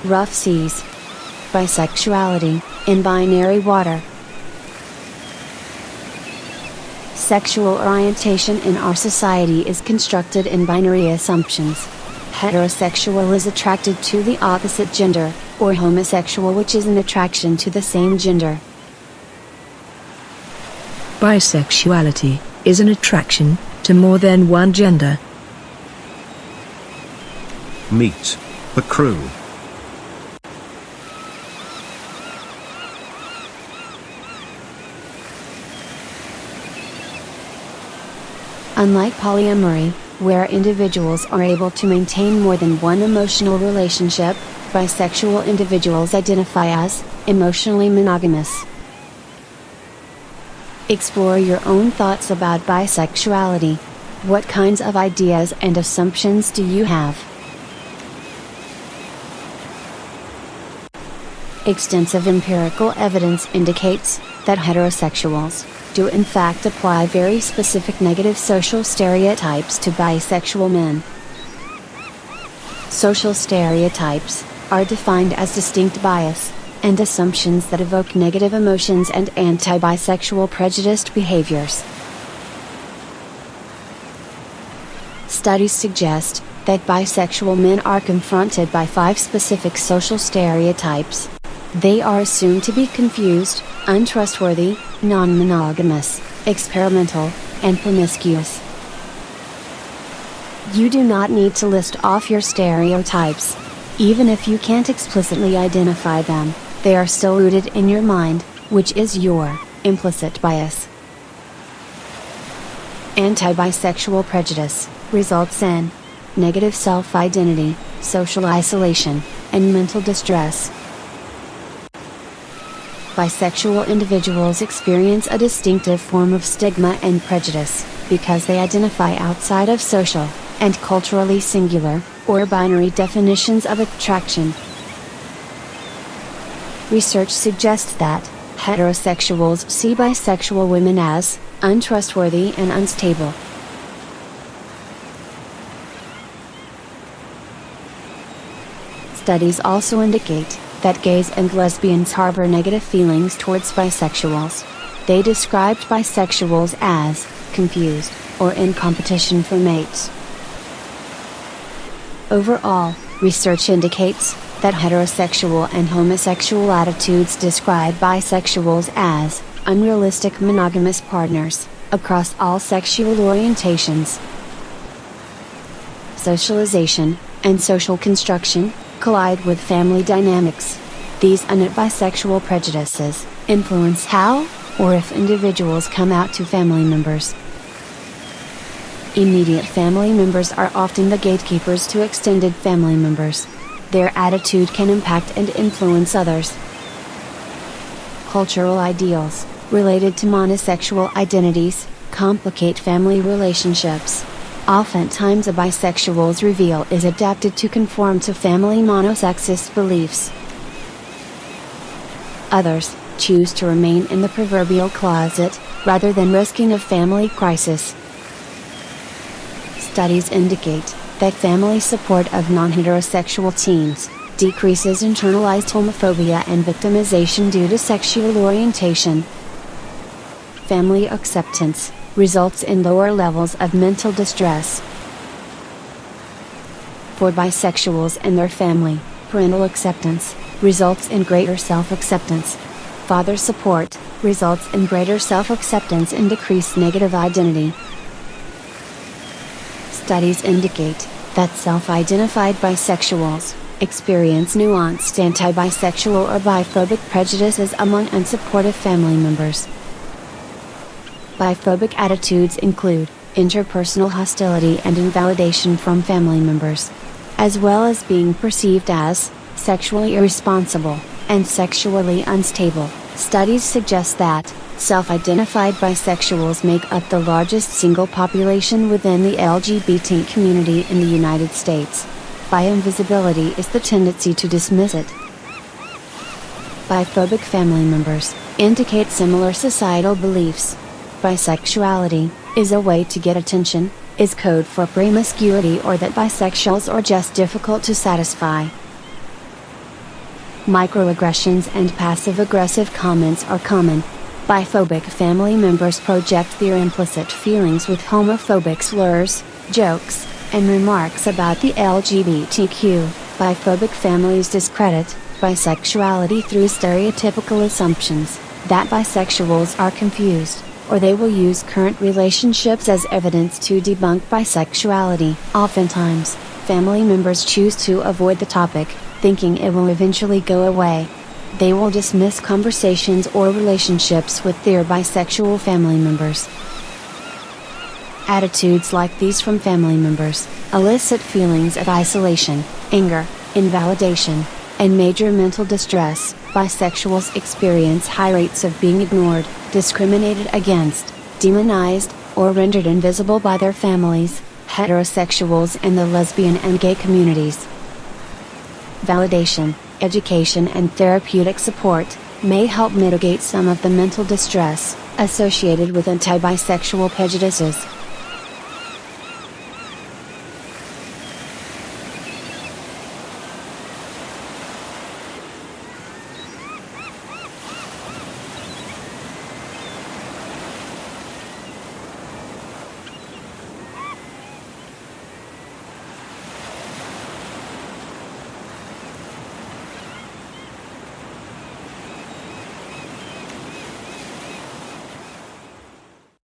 rough seas. Bisexuality, in binary water. Sexual orientation in our society is constructed in binary assumptions. Heterosexual is attracted to the opposite gender, or homosexual, which is an attraction to the same gender. Bisexuality is an attraction to more than one gender. Meet the crew. Unlike polyamory, where individuals are able to maintain more than one emotional relationship, bisexual individuals identify as emotionally monogamous. Explore your own thoughts about bisexuality. What kinds of ideas and assumptions do you have? Extensive empirical evidence indicates that heterosexuals do in fact apply very specific negative social stereotypes to bisexual men. Social stereotypes are defined as distinct bias and assumptions that evoke negative emotions and anti-bisexual prejudiced behaviors. Studies suggest that bisexual men are confronted by 5 specific social stereotypes. They are assumed to be confused, untrustworthy, non-monogamous, experimental, and promiscuous. You do not need to list off your stereotypes. Even if you can't explicitly identify them, they are still rooted in your mind, which is your implicit bias. Anti-bisexual prejudice results in negative self-identity, social isolation, and mental distress. Bisexual individuals experience a distinctive form of stigma and prejudice, because they identify outside of social, and culturally singular, or binary definitions of attraction. Research suggests that heterosexuals see bisexual women as untrustworthy and unstable. Studies also indicate that gays and lesbians harbor negative feelings towards bisexuals. They described bisexuals as confused or in competition for mates. Overall, research indicates that heterosexual and homosexual attitudes describe bisexuals as unrealistic monogamous partners across all sexual orientations. Socialization and social construction collide with family dynamics. These innate bisexual prejudices influence how, or if individuals come out to family members. Immediate family members are often the gatekeepers to extended family members. Their attitude can impact and influence others. Cultural ideals, related to monosexual identities, complicate family relationships. Oftentimes a bisexual's reveal is adapted to conform to family monosexist beliefs. Others choose to remain in the proverbial closet, rather than risking a family crisis. Studies indicate that family support of non-heterosexual teens decreases internalized homophobia and victimization due to sexual orientation. Family acceptance results in lower levels of mental distress. For bisexuals and their family, parental acceptance results in greater self-acceptance. Father support results in greater self-acceptance and decreased negative identity. Studies indicate that self-identified bisexuals experience nuanced anti-bisexual or biphobic prejudices among unsupportive family members. Biphobic attitudes include interpersonal hostility and invalidation from family members, as well as being perceived as sexually irresponsible and sexually unstable. Studies suggest that self-identified bisexuals make up the largest single population within the LGBT community in the United States. Bi-invisibility is the tendency to dismiss it. Biphobic family members indicate similar societal beliefs. Bisexuality is a way to get attention, is code for promiscuity, or that bisexuals are just difficult to satisfy. Microaggressions and passive-aggressive comments are common. Biphobic family members project their implicit feelings with homophobic slurs, jokes, and remarks about the LGBTQ. Biphobic families discredit bisexuality through stereotypical assumptions that bisexuals are confused, or they will use current relationships as evidence to debunk bisexuality. Oftentimes, family members choose to avoid the topic, thinking it will eventually go away. They will dismiss conversations or relationships with their bisexual family members. Attitudes like these from family members elicit feelings of isolation, anger, invalidation, and major mental distress. Bisexuals experience high rates of being ignored, discriminated against, demonized, or rendered invisible by their families, heterosexuals, and the lesbian and gay communities. Validation, education, and therapeutic support may help mitigate some of the mental distress associated with anti-bisexual prejudices.